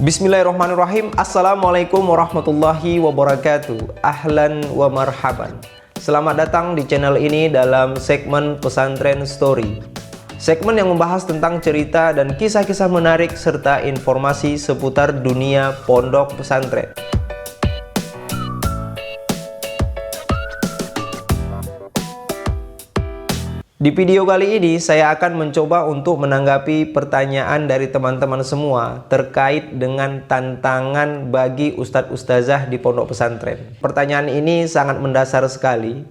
Bismillahirrahmanirrahim. Assalamualaikum warahmatullahi wabarakatuh. Ahlan wa marhaban. Selamat datang di channel ini dalam segmen Pesantren Story. Segmen yang membahas tentang cerita dan kisah-kisah menarik serta informasi seputar dunia pondok pesantren. Di video kali ini saya akan mencoba untuk menanggapi pertanyaan dari teman-teman semua terkait dengan tantangan bagi ustadz ustazah di pondok pesantren. Pertanyaan ini sangat mendasar sekali.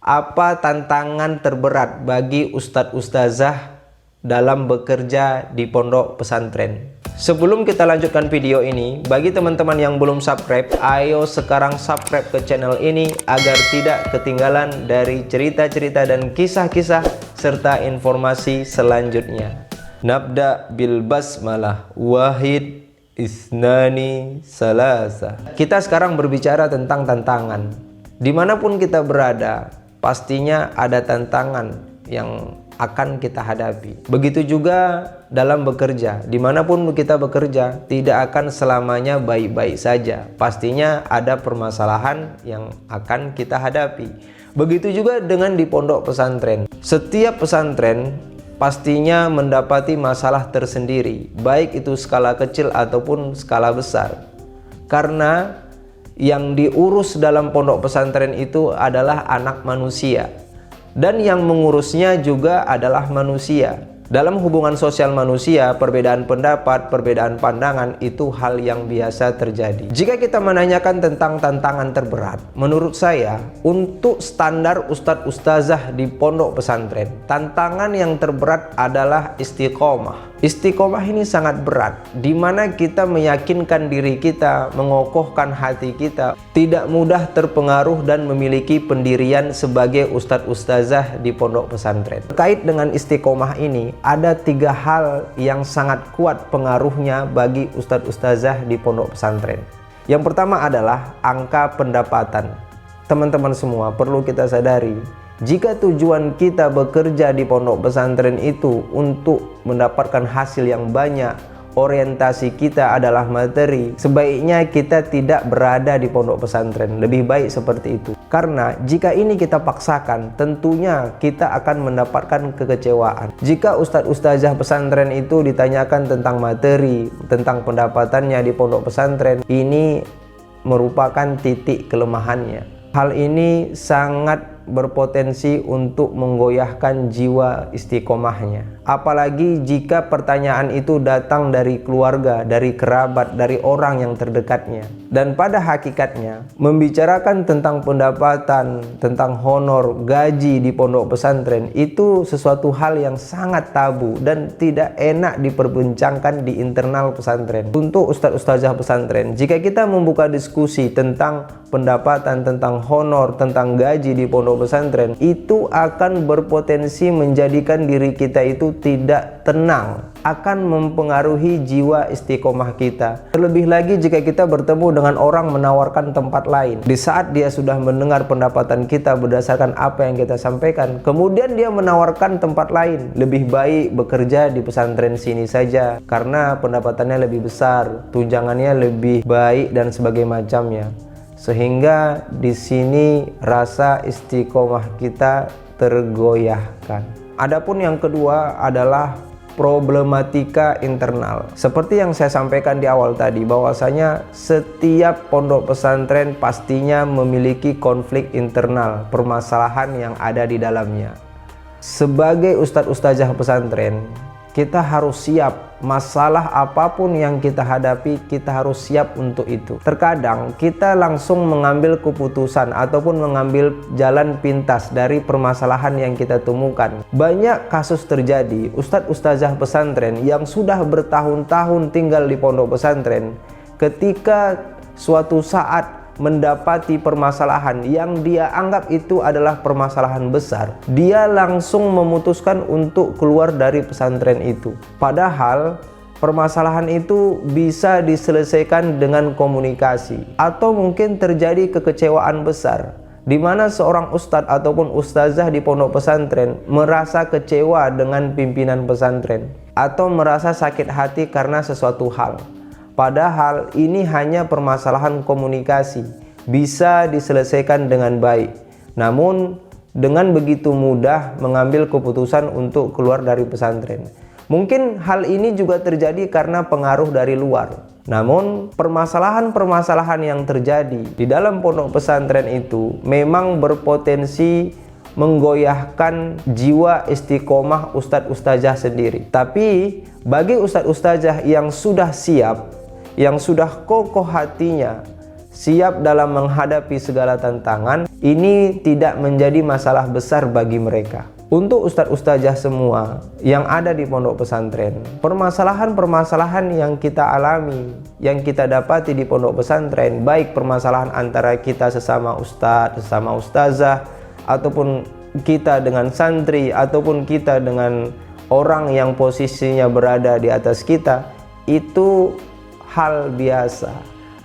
Apa tantangan terberat bagi ustadz ustazah dalam bekerja di pondok pesantren? Sebelum kita lanjutkan video ini, bagi teman-teman yang belum subscribe, ayo sekarang subscribe ke channel ini agar tidak ketinggalan dari cerita-cerita dan kisah-kisah serta informasi selanjutnya. Nabda bil basmalah, wahid, isnani, salasa. Kita sekarang berbicara tentang tantangan. Dimanapun kita berada, pastinya ada tantangan yang akan kita hadapi. Begitu juga dalam bekerja, dimanapun kita bekerja, tidak akan selamanya baik-baik saja. Pastinya ada permasalahan yang akan kita hadapi. Begitu juga dengan di pondok pesantren. Setiap pesantren pastinya mendapati masalah tersendiri, baik itu skala kecil ataupun skala besar. Karena yang diurus dalam pondok pesantren itu adalah anak manusia. Dan yang mengurusnya juga adalah manusia. Dalam hubungan sosial manusia, perbedaan pendapat, perbedaan pandangan itu hal yang biasa terjadi. Jika kita menanyakan tentang tantangan terberat, menurut saya, untuk standar ustadz ustazah di pondok pesantren, tantangan yang terberat adalah istiqomah. Istiqomah ini sangat berat, di mana kita meyakinkan diri kita, mengokohkan hati kita, tidak mudah terpengaruh dan memiliki pendirian sebagai ustadz ustazah di pondok pesantren. Terkait dengan istiqomah ini, ada 3 hal yang sangat kuat pengaruhnya bagi ustadz ustazah di pondok pesantren. Yang pertama adalah angka pendapatan. Teman-teman semua perlu kita sadari, jika tujuan kita bekerja di pondok pesantren itu untuk mendapatkan hasil yang banyak, orientasi kita adalah materi, sebaiknya kita tidak berada di pondok pesantren. Lebih baik seperti itu. Karena jika ini kita paksakan, tentunya kita akan mendapatkan kekecewaan. Jika ustadz ustazah pesantren itu ditanyakan tentang materi, tentang pendapatannya di pondok pesantren, ini merupakan titik kelemahannya. Hal ini sangat berpotensi untuk menggoyahkan jiwa istiqomahnya. Apalagi jika pertanyaan itu datang dari keluarga, dari kerabat, dari orang yang terdekatnya. Dan pada hakikatnya, membicarakan tentang pendapatan, tentang honor, gaji di pondok pesantren itu sesuatu hal yang sangat tabu dan tidak enak diperbincangkan di internal pesantren. Untuk ustadz ustazah pesantren, jika kita membuka diskusi tentang pendapatan, tentang honor, tentang gaji di pondok pesantren, itu akan berpotensi menjadikan diri kita itu tidak tenang, akan mempengaruhi jiwa istiqomah kita. Terlebih lagi jika kita bertemu dengan orang menawarkan tempat lain. Di saat dia sudah mendengar pendapatan kita berdasarkan apa yang kita sampaikan, kemudian dia menawarkan tempat lain. Lebih baik bekerja di pesantren sini saja karena pendapatannya lebih besar, tunjangannya lebih baik dan sebagainya macamnya. Sehingga di sini rasa istiqomah kita tergoyahkan. Adapun yang kedua adalah problematika internal. Seperti yang saya sampaikan di awal tadi, bahwasanya setiap pondok pesantren pastinya memiliki konflik internal, permasalahan yang ada di dalamnya. Sebagai ustadz ustazah pesantren, kita harus siap. Masalah apapun yang kita hadapi, kita harus siap untuk itu. Terkadang kita langsung mengambil keputusan ataupun mengambil jalan pintas dari permasalahan yang kita temukan. Banyak kasus terjadi ustadz ustazah pesantren yang sudah bertahun-tahun tinggal di pondok pesantren, ketika suatu saat mendapati permasalahan yang dia anggap itu adalah permasalahan besar, dia langsung memutuskan untuk keluar dari pesantren itu. Padahal permasalahan itu bisa diselesaikan dengan komunikasi, atau mungkin terjadi kekecewaan besar di mana seorang ustadz ataupun ustazah di pondok pesantren merasa kecewa dengan pimpinan pesantren atau merasa sakit hati karena sesuatu hal. Padahal ini hanya permasalahan komunikasi, bisa diselesaikan dengan baik. Namun dengan begitu mudah mengambil keputusan untuk keluar dari pesantren. Mungkin hal ini juga terjadi karena pengaruh dari luar. Namun permasalahan-permasalahan yang terjadi di dalam pondok pesantren itu memang berpotensi menggoyahkan jiwa istiqomah ustadz ustazah sendiri. Tapi bagi ustadz ustazah yang sudah siap, yang sudah kokoh hatinya, siap dalam menghadapi segala tantangan, ini tidak menjadi masalah besar bagi mereka. Untuk ustadz ustazah semua yang ada di pondok pesantren, permasalahan-permasalahan yang kita alami, yang kita dapati di pondok pesantren, baik permasalahan antara kita sesama ustadz, sesama ustazah, ataupun kita dengan santri, ataupun kita dengan orang yang posisinya berada di atas kita, itu hal biasa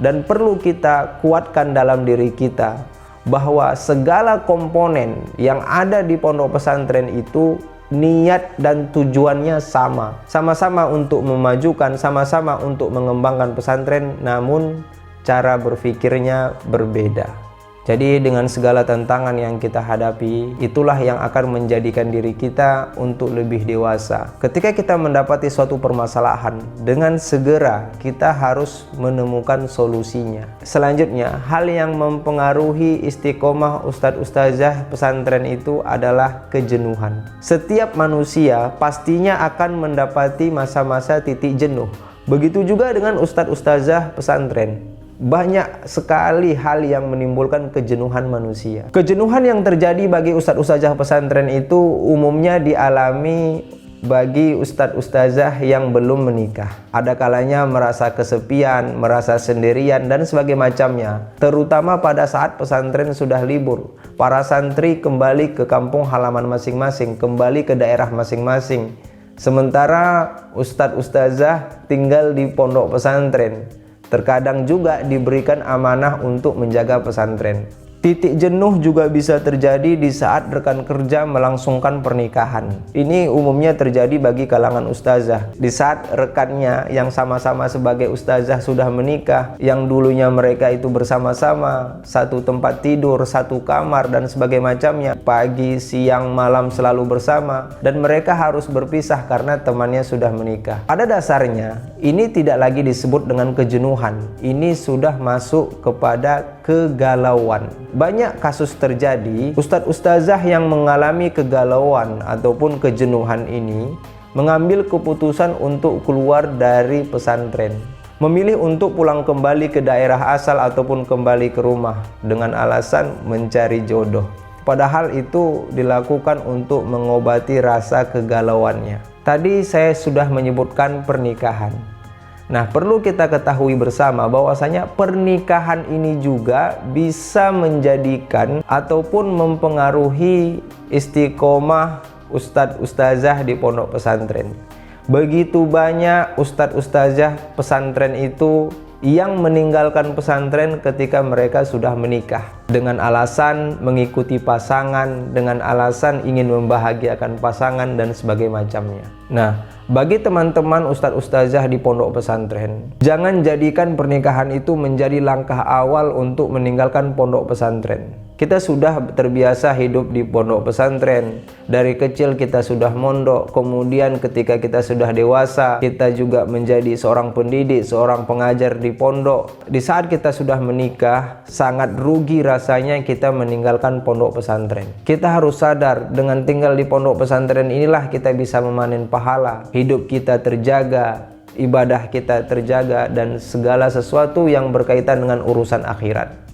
dan perlu kita kuatkan dalam diri kita bahwa segala komponen yang ada di pondok pesantren itu niat dan tujuannya sama-sama untuk memajukan, sama-sama untuk mengembangkan pesantren, namun cara berpikirnya berbeda. Jadi dengan segala tantangan yang kita hadapi, itulah yang akan menjadikan diri kita untuk lebih dewasa. Ketika kita mendapati suatu permasalahan, dengan segera kita harus menemukan solusinya. Selanjutnya, hal yang mempengaruhi istiqomah ustadz ustazah pesantren itu adalah kejenuhan. Setiap manusia pastinya akan mendapati masa-masa titik jenuh. Begitu juga dengan ustadz ustazah pesantren. Banyak sekali hal yang menimbulkan kejenuhan manusia. Kejenuhan yang terjadi bagi ustadz ustazah pesantren itu umumnya dialami bagi ustadz ustazah yang belum menikah. Ada kalanya merasa kesepian, merasa sendirian, dan sebagainya macamnya. Terutama pada saat pesantren sudah libur, para santri kembali ke kampung halaman masing-masing, kembali ke daerah masing-masing. Sementara ustadz ustazah tinggal di pondok pesantren. Terkadang juga diberikan amanah untuk menjaga pesantren. Titik jenuh juga bisa terjadi di saat rekan kerja melangsungkan pernikahan. Ini umumnya terjadi bagi kalangan ustazah. Di saat rekannya yang sama-sama sebagai ustazah sudah menikah, yang dulunya mereka itu bersama-sama, satu tempat tidur, satu kamar, dan sebagainya macamnya, pagi, siang, malam selalu bersama, dan mereka harus berpisah karena temannya sudah menikah. Pada dasarnya, ini tidak lagi disebut dengan kejenuhan. Ini sudah masuk kepada kegalauan. Banyak kasus terjadi, ustadz ustazah yang mengalami kegalauan ataupun kejenuhan ini mengambil keputusan untuk keluar dari pesantren, memilih untuk pulang kembali ke daerah asal ataupun kembali ke rumah dengan alasan mencari jodoh. Padahal itu dilakukan untuk mengobati rasa kegalauannya. Tadi saya sudah menyebutkan pernikahan. Nah, perlu kita ketahui bersama bahwasanya pernikahan ini juga bisa menjadikan ataupun mempengaruhi istiqomah ustadz ustazah di pondok pesantren. Begitu banyak ustadz ustazah pesantren itu yang meninggalkan pesantren ketika mereka sudah menikah dengan alasan mengikuti pasangan, dengan alasan ingin membahagiakan pasangan, dan sebagainya macamnya. Nah, bagi teman-teman ustadz ustazah di pondok pesantren, jangan jadikan pernikahan itu menjadi langkah awal untuk meninggalkan pondok pesantren. Kita sudah terbiasa hidup di pondok pesantren. Dari kecil kita sudah mondok, kemudian ketika kita sudah dewasa, kita juga menjadi seorang pendidik, seorang pengajar di pondok. Di saat kita sudah menikah, sangat rugi rasanya kita meninggalkan pondok pesantren. Kita harus sadar, dengan tinggal di pondok pesantren inilah kita bisa memanen pahala, hidup kita terjaga, ibadah kita terjaga, dan segala sesuatu yang berkaitan dengan urusan akhirat.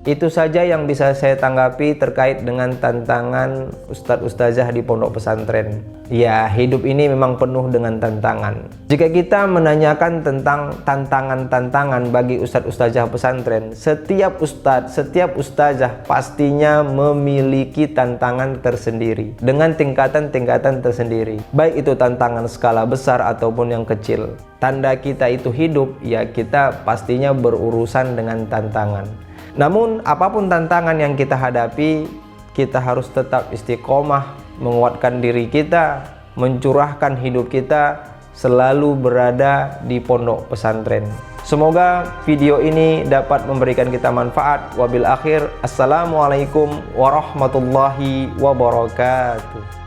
Itu saja yang bisa saya tanggapi terkait dengan tantangan ustadz ustazah di pondok pesantren. Ya, hidup ini memang penuh dengan tantangan. Jika kita menanyakan tentang tantangan-tantangan bagi ustadz ustazah pesantren, setiap ustadz, setiap ustazah pastinya memiliki tantangan tersendiri dengan tingkatan-tingkatan tersendiri. Baik itu tantangan skala besar ataupun yang kecil. Tanda kita itu hidup, ya kita pastinya berurusan dengan tantangan. Namun apapun tantangan yang kita hadapi, kita harus tetap istiqomah, menguatkan diri kita, mencurahkan hidup kita selalu berada di pondok pesantren. Semoga video ini dapat memberikan kita manfaat. Wabil akhir, assalamualaikum warahmatullahi wabarakatuh.